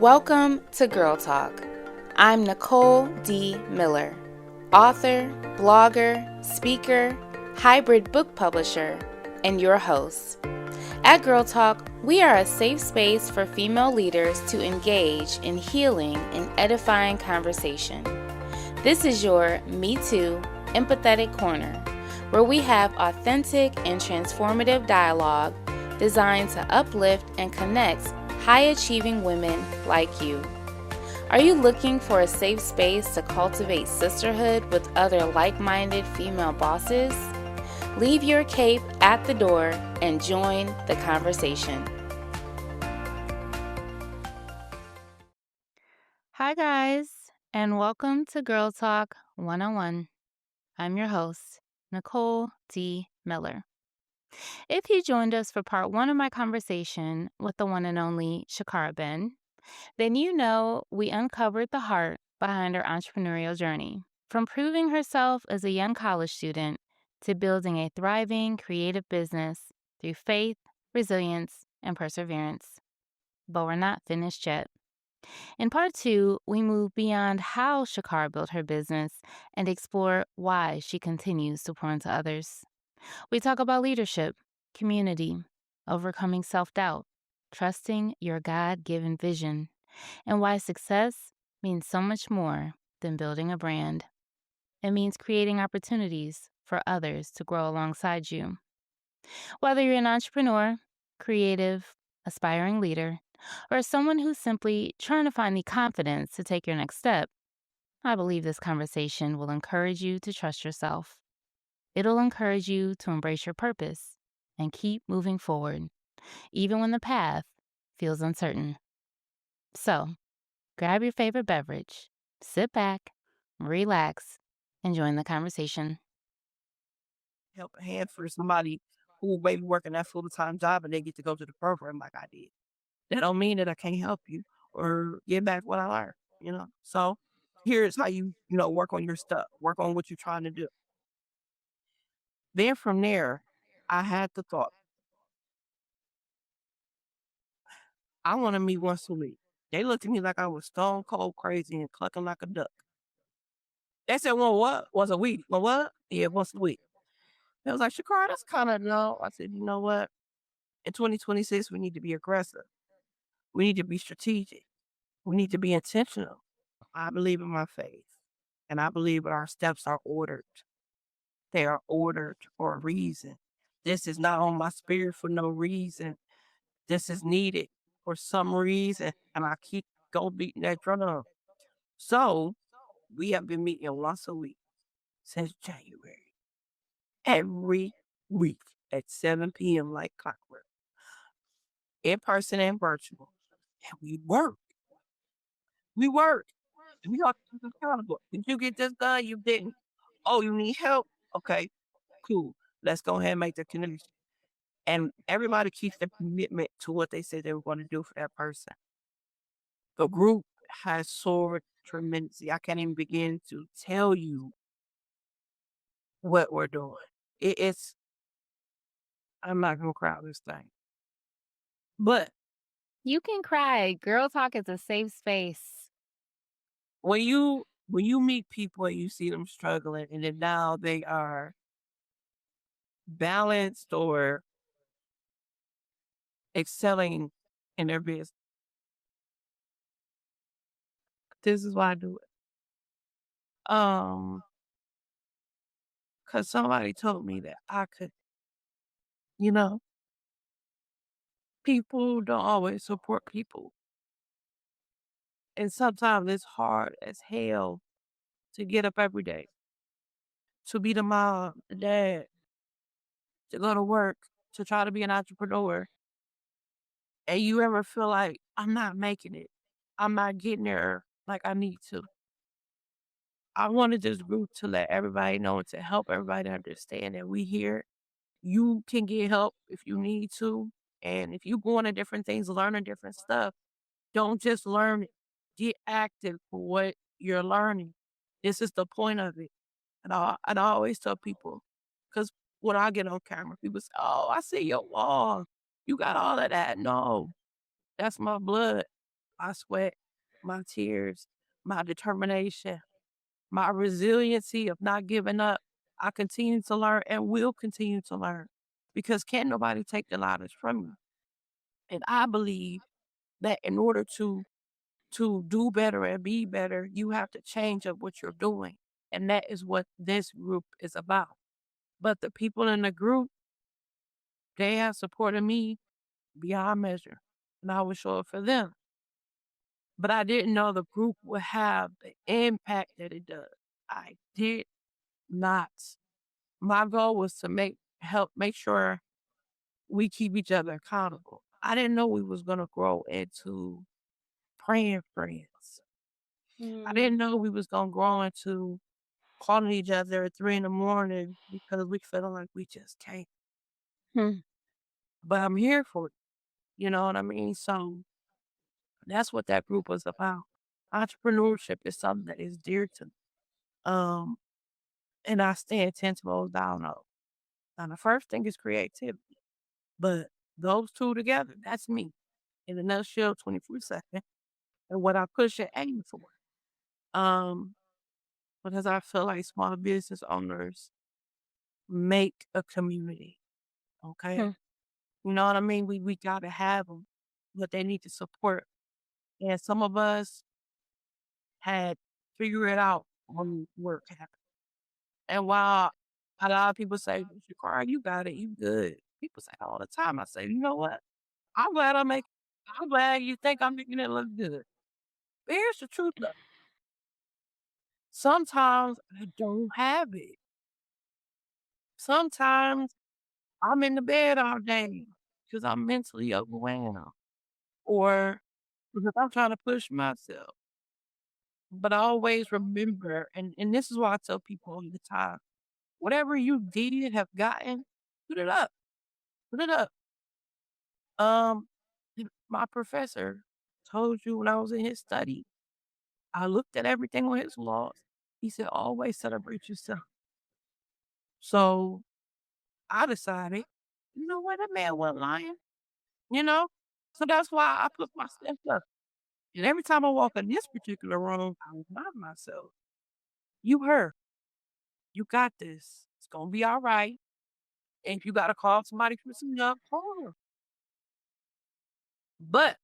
Welcome to Girl Talk. I'm Nicole D. Miller, author, blogger, speaker, hybrid book publisher, and your host. At Girl Talk, we are a safe space for female leaders to engage in healing and edifying conversation. This is your Me Too empathetic corner, where we have authentic and transformative dialogue designed to uplift and connect high-achieving women like you. Are you looking for a safe space to cultivate sisterhood with other like-minded female bosses? Leave your cape at the door and join the conversation. Hi guys, and welcome to Girl Talk 101. I'm your host, Nicole D. Miller. If you joined us for part one of my conversation with the one and only Shcarra Benn, then you know we uncovered the heart behind her entrepreneurial journey, from proving herself as a young college student to building a thriving creative business through faith, resilience, and perseverance. But we're not finished yet. In part two, we move beyond how Shcarra built her business and explore why she continues to pour into others. We talk about leadership, community, overcoming self-doubt, trusting your God-given vision, and why success means so much more than building a brand. It means creating opportunities for others to grow alongside you. Whether you're an entrepreneur, creative, aspiring leader, or someone who's simply trying to find the confidence to take your next step, I believe this conversation will encourage you to trust yourself. It'll encourage you to embrace your purpose and keep moving forward, even when the path feels uncertain. So, grab your favorite beverage, sit back, relax, and join the conversation. Help a hand for somebody who may be working that full-time job and they get to go to the program like I did. That don't mean that I can't help you or give back what I learned. So here's how you work on your stuff, work on what you're trying to do. Then from there, I had the thought, I want to meet once a week. They looked at me like I was stone cold crazy and clucking like a duck. They said, well, what? Once a week. Well, what? Yeah, once a week. They was like, Shakara, that's kind of no. I said, you know what? In 2026, we need to be aggressive. We need to be strategic. We need to be intentional. I believe in my faith, and I believe that our steps are ordered. They are ordered for a reason. This is not on my spirit for no reason. This is needed for some reason, and I keep go beating that drum. So we have been meeting once a week since January, every week at 7 p.m. like clockwork, in person and virtual. And we work. We work. We are accountable. Did you get this done? You didn't. Oh, you need help? Okay, cool. Let's go ahead and make the connection. And everybody keeps their commitment to what they said they were going to do for that person. The group has soared tremendously. I can't even begin to tell you what we're doing. It's, I'm not going to cry this thing. But You can cry. Girl Talk is a safe space. when you meet people and you see them struggling and then now they are balanced or excelling in their business, this is why I do it. Cause somebody told me that I could, you know, people don't always support people. And sometimes it's hard as hell to get up every day, to be the mom, the dad, to go to work, to try to be an entrepreneur. And you ever feel like I'm not making it. I'm not getting there like I need to. I wanted this group to let everybody know and to help everybody understand that we here. You can get help if you need to. And if you going to different things, learning different stuff, don't just learn it. Get active for what you're learning. This is the point of it. And I always tell people, because when I get on camera, people say, oh, I see your wall. You got all of that. No, that's my blood. my sweat, my tears, my determination, my resiliency of not giving up. I continue to learn and will continue to learn because can't nobody take the knowledge from you. And I believe that in order to do better and be better, you have to change up what you're doing. And that is what this group is about. But the people in the group, they have supported me beyond measure. And I was sure for them. But I didn't know the group would have the impact that it does. I did not. My goal was to make sure we keep each other accountable. I didn't know we was gonna grow into praying friends. I Mm. didn't know we was gonna grow into calling each other at 3 in the morning because we feeling like we just can't. Hmm. But I'm here for it. You know what I mean? So that's what that group was about. Entrepreneurship is something that is dear to me. Um, and I stand 10 toes down on. Now the first thing is creativity. But those two together, that's me. In a nutshell, 24/7. And what I push and aim for. Um, because I feel like small business owners make a community. Okay. Hmm. You know what I mean? We gotta have them, but they need to support. And some of us had figured it out when work happened. And while a lot of people say, Shakara, you got it, you good. People say all the time. I say, you know what? I'm glad you think I'm making it look good. But here's the truth though. Sometimes I don't have it. Sometimes I'm in the bed all day because I'm mentally overwhelmed or because I'm trying to push myself. But I always remember, and this is why I tell people all the time, whatever you did have gotten, put it up. Put it up. Um, my professor told you when I was in his study, I looked at everything on his laws. He said, always celebrate yourself. So I decided, you know what, that man wasn't lying, you know? So that's why I put my steps up. And every time I walk in this particular room, I remind myself, you her. You got this. It's gonna be all right. And if you gotta call somebody for some help, call her. But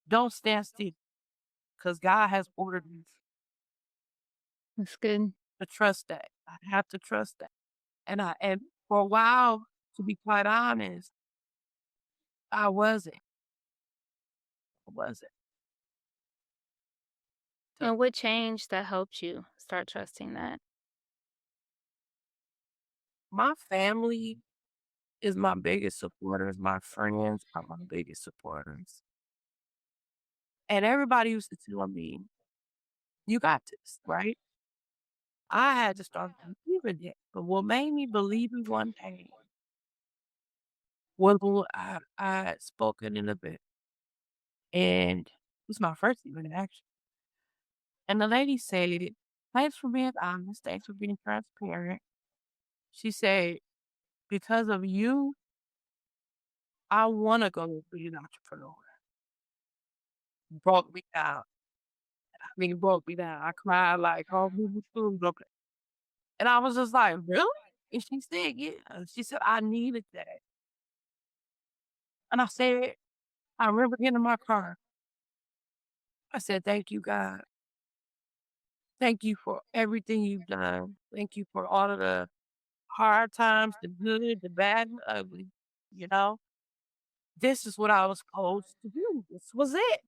don't stand still because God has ordered me That's good. to trust that. I have to trust that. And for a while, to be quite honest, I wasn't. I wasn't. So And what changed that helped you start trusting that? my family is my biggest supporters. My friends are my biggest supporters. And everybody used to tell me, you got this, right? I had to start believing it. But what made me believe it one day was when I had spoken in a bit. And it was my first event actually. And the lady said, thanks for being honest. Thanks for being transparent. She said, because of you, I want to go be an entrepreneur. Broke me down. I mean, it broke me down. I cried like, oh, people food. And I was just like, really? And she said, yeah. She said, I needed that. And I said, I remember getting in my car. I said, thank you, God. Thank you for everything you've done. Thank you for all of the hard times, the good, the bad, and the ugly. You know, this is what I was supposed to do. This was it.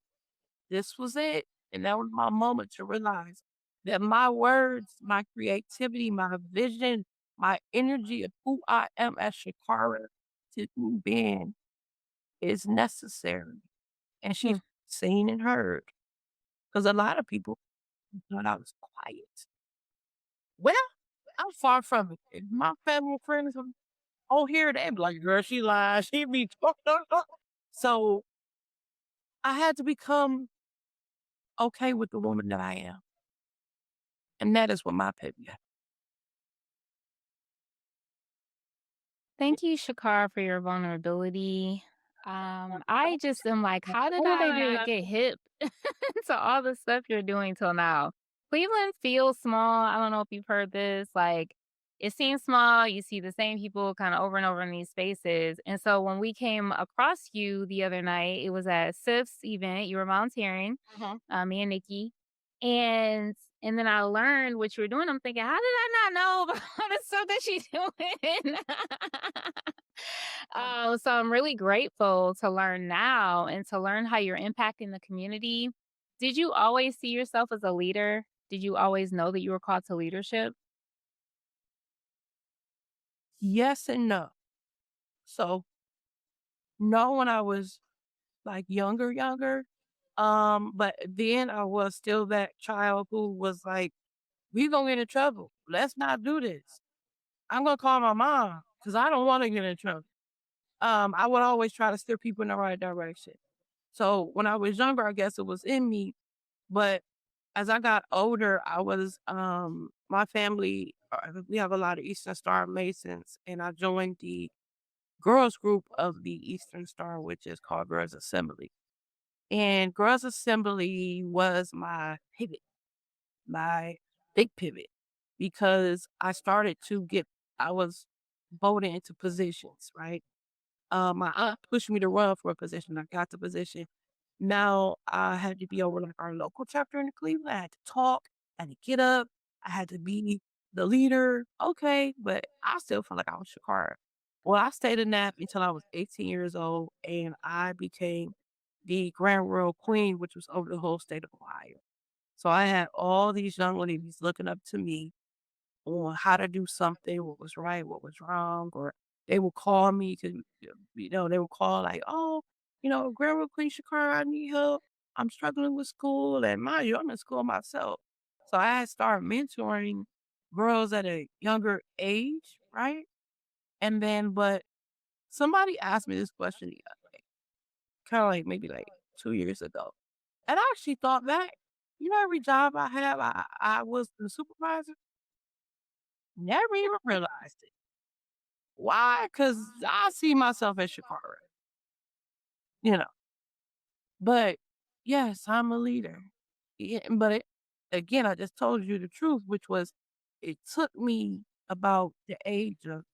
This was it. And that was my moment to realize that my words, my creativity, my vision, my energy of who I am as Shakara to being is necessary. And Hmm. she's seen and heard. Because a lot of people thought I was quiet. Well, I'm far from it. If my family and friends oh, here they be like, girl, she lies. She be talking. So I had to become okay with the woman that I am. And that is what my pet yeah. Thank you, Shakar, for your vulnerability. I just am like, how did I not get hip to all the stuff you're doing till now? Cleveland feels small. I don't know if you've heard this. Like, it seems small. You see the same people kind of over and over in these spaces. And so when we came across you the other night, it was at Sif's event. You were volunteering, Mhm. me and Nikki. And then I learned what you were doing. I'm thinking, how did I not know about all the stuff that she's doing? So I'm really grateful to learn now and to learn how you're impacting the community. Did you always see yourself as a leader? Did you always know that you were called to leadership? Yes and no. So, no, when I was, like, younger, but then I was still that child who was like, "We gonna get in trouble. Let's not do this. I'm gonna call my mom because I don't wanna get in trouble." I would always try to steer people in the right direction. So, when I was younger, I guess it was in me, but as I got older, my family, we have a lot of Eastern Star Masons, and I joined the girls group of the Eastern Star, which is called Girls Assembly. And Girls Assembly was my pivot, my big pivot, because I was voted into positions, right? My aunt pushed me to run for a position. I got the position. Now I had to be over like our local chapter in Cleveland. I had to talk, I had to get up, I had to be the leader. Okay, but I still felt like I was Shcarra. Well, I stayed in that until I was 18 years old and I became the Grand Royal Queen, which was over the whole state of Ohio. So I had all these young ladies looking up to me on how to do something, what was right, what was wrong, or they would call me to, they would call like, oh, Grandma Queen Shakara, I need help. I'm struggling with school. And mind you, I'm in school myself. So I had started mentoring girls at a younger age, right? And then, but somebody asked me this question kind of like maybe like 2 years ago. And I actually thought back, every job I have, I was the supervisor. Never even realized it. Why? Because I see myself as Shakara, you know. But yes, I'm a leader. Yeah, but again, I just told you the truth, which was it took me about the age of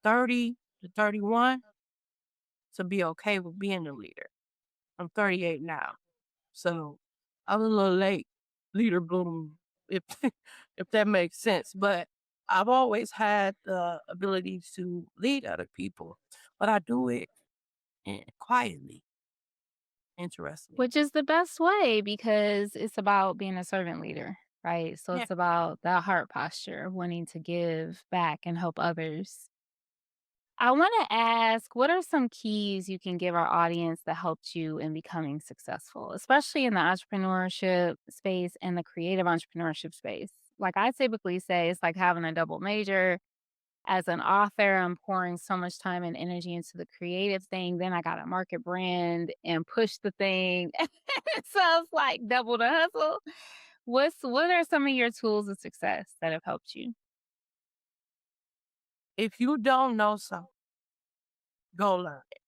30 to 31 to be okay with being a leader. I'm 38 now. So I'm a little late, leader bloom, if if that makes sense. But I've always had the ability to lead other people, but I do it quietly. Interestingly, Which is the best way because it's about being a servant leader, right? So yeah. it's about that heart posture, wanting to give back and help others. I want to ask, what are some keys you can give our audience that helped you in becoming successful, especially in the entrepreneurship space and the creative entrepreneurship space? Like I typically say, it's like having a double major. As an author, I'm pouring so much time and energy into the creative thing. Then I got to market brand and push the thing. So it's like double the hustle. What are some of your tools of success that have helped you? If you don't know something, go learn it.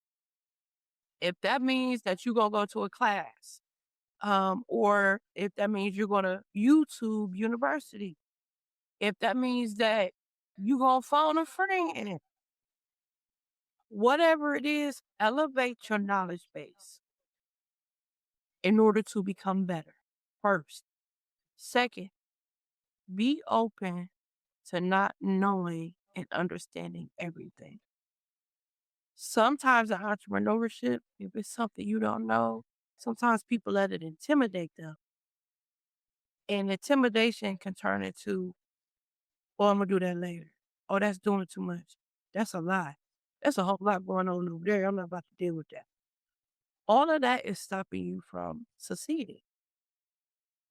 If that means that you're gonna go to a class, or if that means you're gonna YouTube University, if that means that you're gonna phone a friend, whatever it is, elevate your knowledge base in order to become better. First. Second, be open to not knowing and understanding everything. Sometimes in entrepreneurship, if it's something you don't know, sometimes people let it intimidate them. And intimidation can turn into, oh, I'm gonna do that later. Oh, that's doing too much. That's a lie. There's a whole lot going on over there. I'm not about to deal with that. All of that is stopping you from succeeding.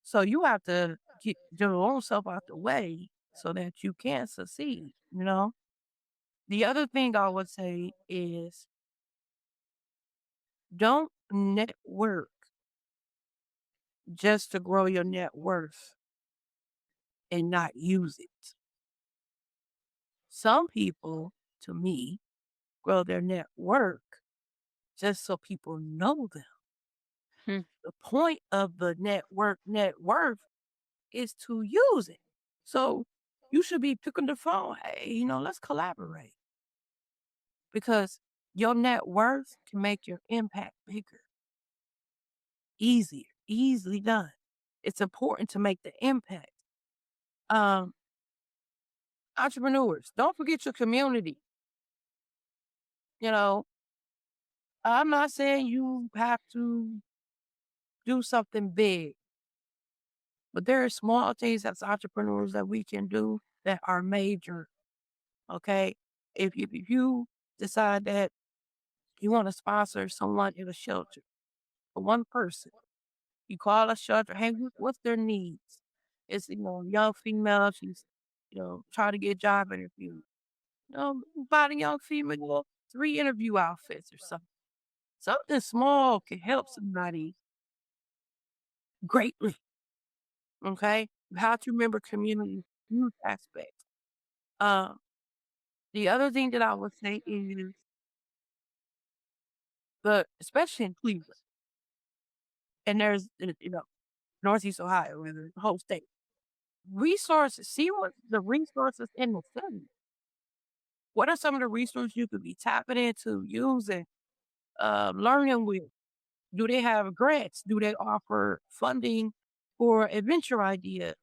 So you have to get your own self out the way so that you can succeed. The other thing I would say is don't network just to grow your net worth and not use it. Some people, to me, grow their network just so people know them. Hmm. The point of the net worth is to use it. So you should be picking the phone. Hey, let's collaborate because your net worth can make your impact bigger, easier, easily done. It's important to make the impact. Um, Entrepreneurs, don't forget your community. You know, I'm not saying you have to do something big, but there are small things as entrepreneurs that we can do that are major. Okay. If you decide that you want to sponsor someone in a shelter for one person, you call a shelter, hey, what's their needs? It's, young female, she's, trying to get a job interview. Buy the young female 3 interview outfits or something. Something small can help somebody greatly. Okay. You have to remember community huge aspect. Uh, the other thing that I would say is, especially in Cleveland, and there's, Northeast Ohio, and the whole state, resources. See what the resources in the city. What are some of the resources you could be tapping into, using, learning with? Do they have grants? Do they offer funding for adventure idea?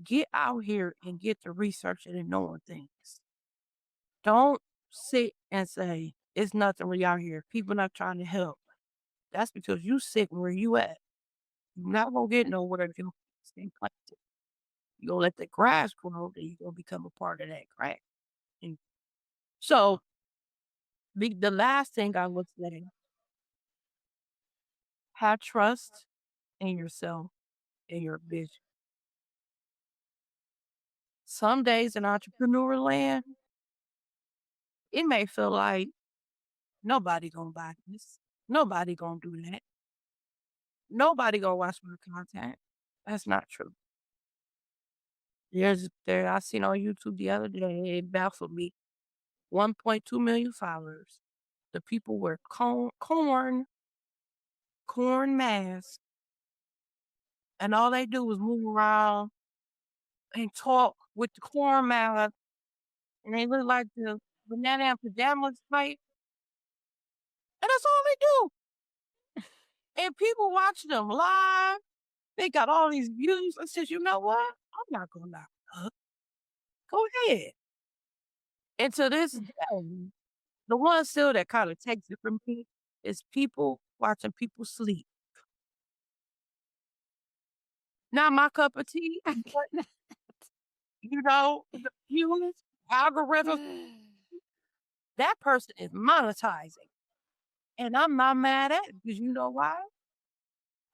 Get out here and get to researching and knowing things. Don't sit and say, it's nothing really out here. People not trying to help. That's because you sit where you at. You're not gonna get nowhere if you stay planted. You're gonna let the grass grow, then you're gonna become a part of that grass. And so the last thing I would say, have trust in yourself and your vision. Some days in entrepreneur land, it may feel like nobody gonna buy this. Nobody gonna do that. Nobody gonna watch my content. That's not true. I seen on YouTube the other day, it baffled me. 1.2 million followers. The people wear corn masks, and all they do is move around and talk with the corn mask, and they look like the banana and pajamas type, and that's all they do. And people watch them live. They got all these views. I said, you know what? I'm not gonna knock it up. Go ahead. And to this day, the one still that kind of takes it from me is people watching people sleep. Not my cup of tea, but the views, algorithms, that person is monetizing. And I'm not mad at it because you know why?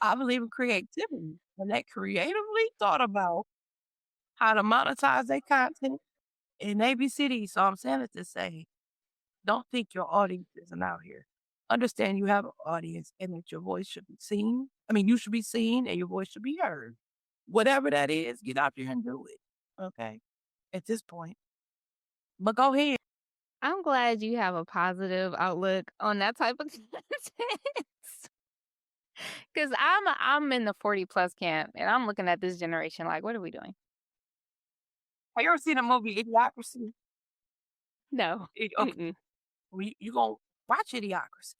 I believe in creativity. And they creatively thought about how to monetize their content in ABCD. So I'm saying it to say, don't think your audience isn't out here. Understand you have an audience and that your voice should be seen. I mean, you should be seen and your voice should be heard. Whatever that is, get out there and do it. Okay. At this point. But go ahead. I'm glad you have a positive outlook on that type of content. Because I'm in the 40 plus camp, and I'm looking at this generation like, what are we doing? Have you ever seen the movie Idiocracy? No. Okay. Mm-mm. Well, you gonna watch Idiocracy.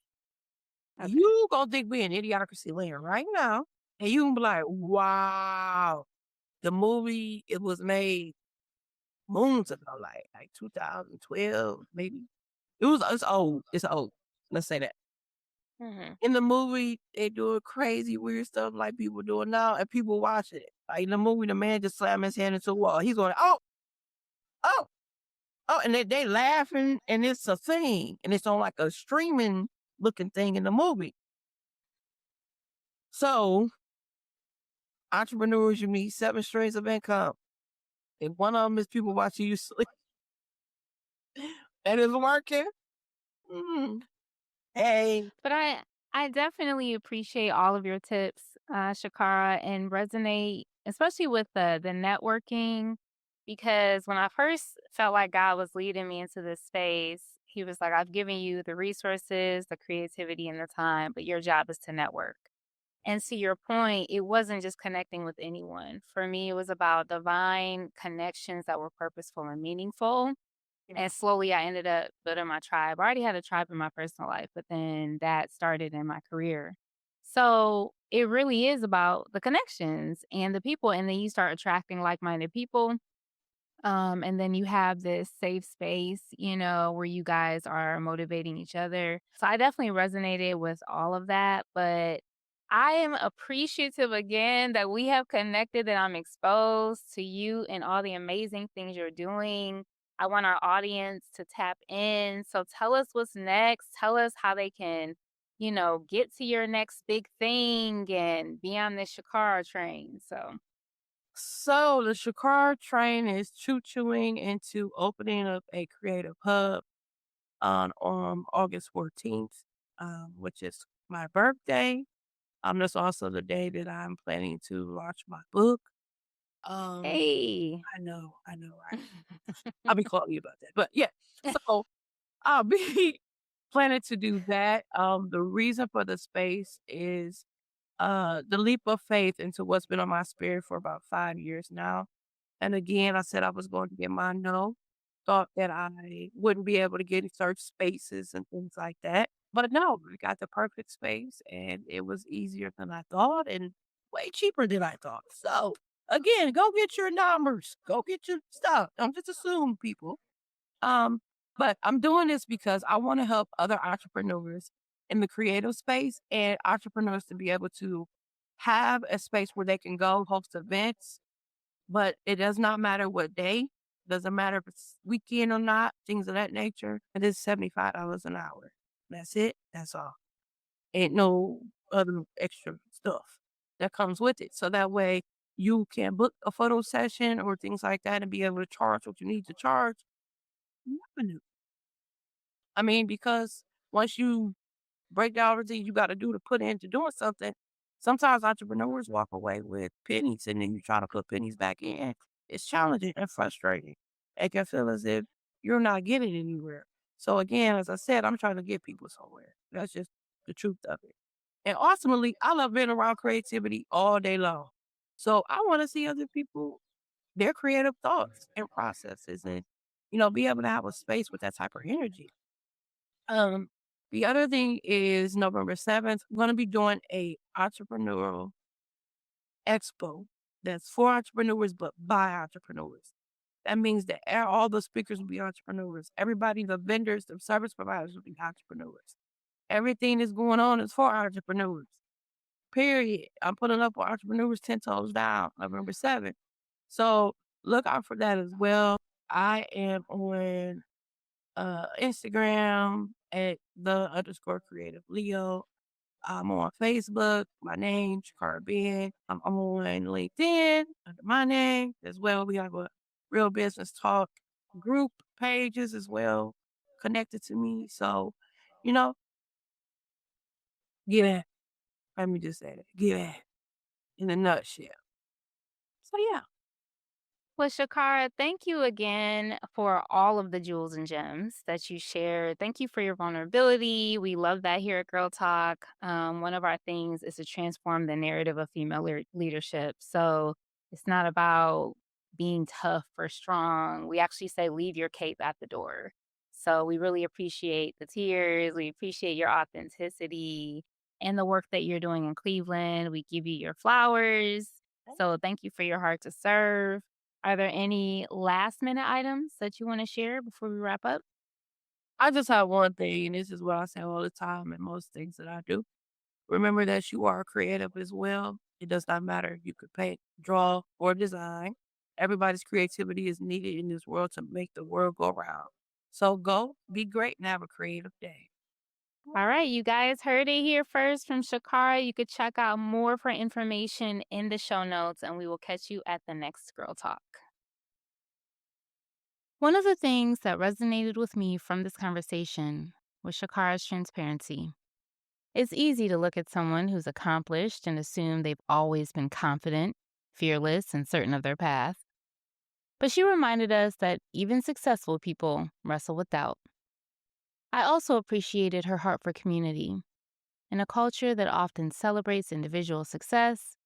Okay. You gonna think we in Idiocracy land right now. And you gonna be like, wow. The movie, it was made moons ago, like 2012, maybe. It's old. It's old. Let's say that. Mhm. In the movie, they doing crazy, weird stuff like people doing now, and people watching it. Like in the movie, the man just slammed his hand into a wall. He's going, oh, oh, oh, and they laughing, and it's a thing, and it's on like a streaming looking thing in the movie. So, entrepreneurs, you meet 7 streams of income, and one of them is people watching you sleep. That is working. Mm. Hey, But I definitely appreciate all of your tips, Shakara, and resonate, especially with the networking. because when I first felt like God was leading me into this space, He was like, I've given you the resources, the creativity, and the time, but your job is to network. And to your point, it wasn't just connecting with anyone. For me, it was about divine connections that were purposeful and meaningful. And slowly I ended up building my tribe. I already had a tribe in my personal life, but then that started in my career. So it really is about the connections and the people. And then you start attracting like minded people, and then you have this safe space, where you guys are motivating each other. So I definitely resonated with all of that. But I am appreciative again that we have connected, that I'm exposed to you and all the amazing things you're doing. I want our audience to tap in. So tell us what's next. Tell us how they can, get to your next big thing and be on this Shakara train. So, So the Shakar train is choo-chooing into opening up a creative hub on August 14th, which is my birthday. That's also the day that I'm planning to launch my book. Um, hey. I know, right? I'll be calling you about that. But yeah, so I'll be planning to do that. The reason for the space is the leap of faith into what's been on my spirit for about 5 years now. And again, I said I was going to get my no. Thought that I wouldn't be able to get in certain spaces and things like that. But no, we got the perfect space and it was easier than I thought and way cheaper than I thought. So again, go get your numbers. Go get your stuff. Don't just assume people. Um, but I'm doing this because I want to help other entrepreneurs in the creative space and entrepreneurs to be able to have a space where they can go host events, but it does not matter what day, doesn't matter if it's weekend or not, things of that nature. It is $75 an hour. That's it. That's all. Ain't no other extra stuff that comes with it. So that way you can book a photo session or things like that and be able to charge what you need to charge. Revenue. I mean, because once you break down everything you got to do to put into doing something, sometimes entrepreneurs walk away with pennies and then you try to put pennies back in. It's challenging and frustrating. It can feel as if you're not getting anywhere. So again, as I said, I'm trying to get people somewhere. That's just the truth of it. And ultimately, I love being around creativity all day long. So I want to see other people, their creative thoughts and processes and, be able to have a space with that type of energy. Um, the other thing is November 7th, I'm gonna be doing a entrepreneurial expo that's for entrepreneurs, but by entrepreneurs. That means that all the speakers will be entrepreneurs. Everybody, the vendors, the service providers will be entrepreneurs. Everything that's going on is for entrepreneurs. Period. I'm putting up for entrepreneurs 10 toes down, November 7th. So look out for that as well. I am on Instagram at the underscore creative Leo. I'm on Facebook, my name, Shcarra Benn. I'm on LinkedIn under my name as well. We have a real business talk group pages as well connected to me. So, you know, get at. Let me just say that. Get at in a nutshell. So yeah. Well, Shakara, thank you again for all of the jewels and gems that you shared. Thank you for your vulnerability. We love that here at Girl Talk. One of our things is to transform the narrative of female leadership. So it's not about being tough or strong. We actually say, leave your cape at the door. So we really appreciate the tears. We appreciate your authenticity and the work that you're doing in Cleveland. We give you your flowers. So thank you for your heart to serve. Are there any last minute items that you wanna share before we wrap up? I just have one thing, and this is what I say all the time in most things that I do. Remember that you are creative as well. It does not matter if you could paint, draw, or design. Everybody's creativity is needed in this world to make the world go round. So go, be great, and have a creative day. All right, you guys heard it here first from Shakara. You could check out more of her information in the show notes, and we will catch you at the next Girl Talk. One of the things that resonated with me from this conversation was Shakara's transparency. It's easy to look at someone who's accomplished and assume they've always been confident, fearless, and certain of their path. But she reminded us that even successful people wrestle with doubt. I also appreciated her heart for community. In a culture that often celebrates individual success,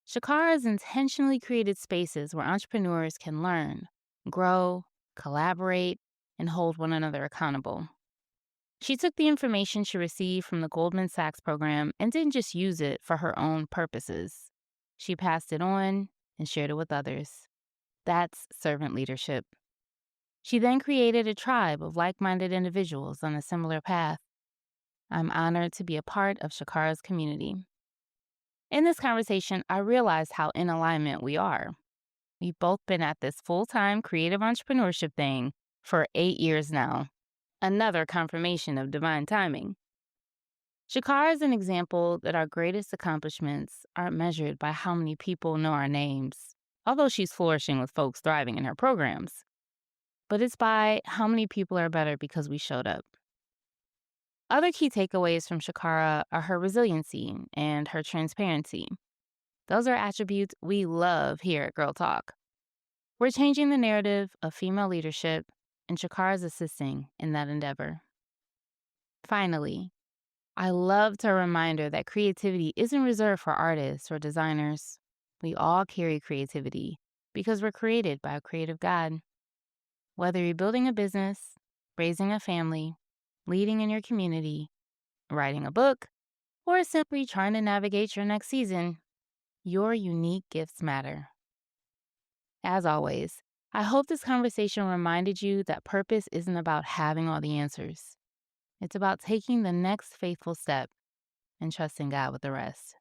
Shcarra has intentionally created spaces where entrepreneurs can learn, grow, collaborate, and hold one another accountable. She took the information she received from the Goldman Sachs program and didn't just use it for her own purposes. She passed it on and shared it with others. That's servant leadership. She then created a tribe of like minded individuals on a similar path. I'm honored to be a part of Shcarra's community. In this conversation, I realized how in alignment we are. We've both been at this full time creative entrepreneurship thing for 8 years now. Another confirmation of divine timing. Shcarra is an example that our greatest accomplishments aren't measured by how many people know our names, although she's flourishing with folks thriving in her programs, but it's by how many people are better because we showed up. Other key takeaways from Shcarra are her resiliency and her transparency. Those are attributes we love here at Girl Talk. We're changing the narrative of female leadership, and Shcarra is assisting in that endeavor. Finally, I loved her reminder that creativity isn't reserved for artists or designers. We all carry creativity because we're created by a creative God. Whether you're building a business, raising a family, leading in your community, writing a book, or simply trying to navigate your next season, your unique gifts matter. As always, I hope this conversation reminded you that purpose isn't about having all the answers. It's about taking the next faithful step and trusting God with the rest.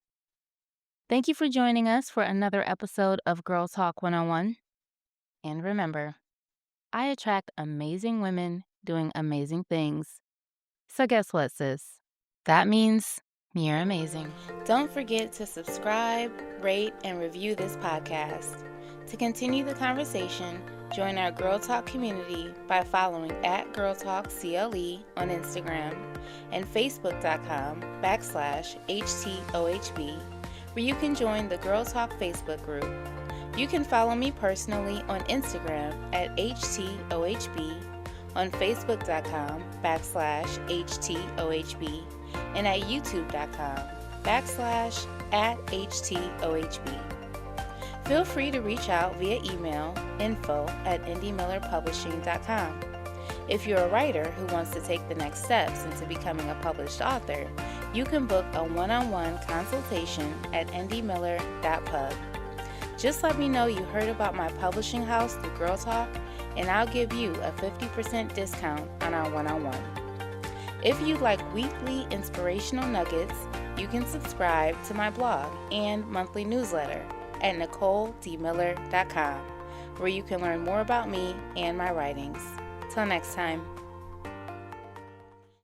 Thank you for joining us for another episode of Girl Talk 101. And remember, I attract amazing women doing amazing things. So guess what, sis? That means you're amazing. Don't forget to subscribe, rate, and review this podcast. To continue the conversation, join our Girl Talk community by following @GirlTalkCLE on Instagram and Facebook.com/HTOHB, where you can join the Girl Talk Facebook group. You can follow me personally on Instagram @HTOHB, on Facebook.com/HTOHB, and at YouTube.com/@HTOHB. Feel free to reach out via email info@indiemillerpublishing.com. If you're a writer who wants to take the next steps into becoming a published author, you can book a one-on-one consultation at indiemiller.pub. Just let me know you heard about my publishing house through Girl Talk, and I'll give you a 50% discount on our one-on-one. If you'd like weekly inspirational nuggets, you can subscribe to my blog and monthly newsletter at NicoleDmiller.com, where you can learn more about me and my writings. Till next time.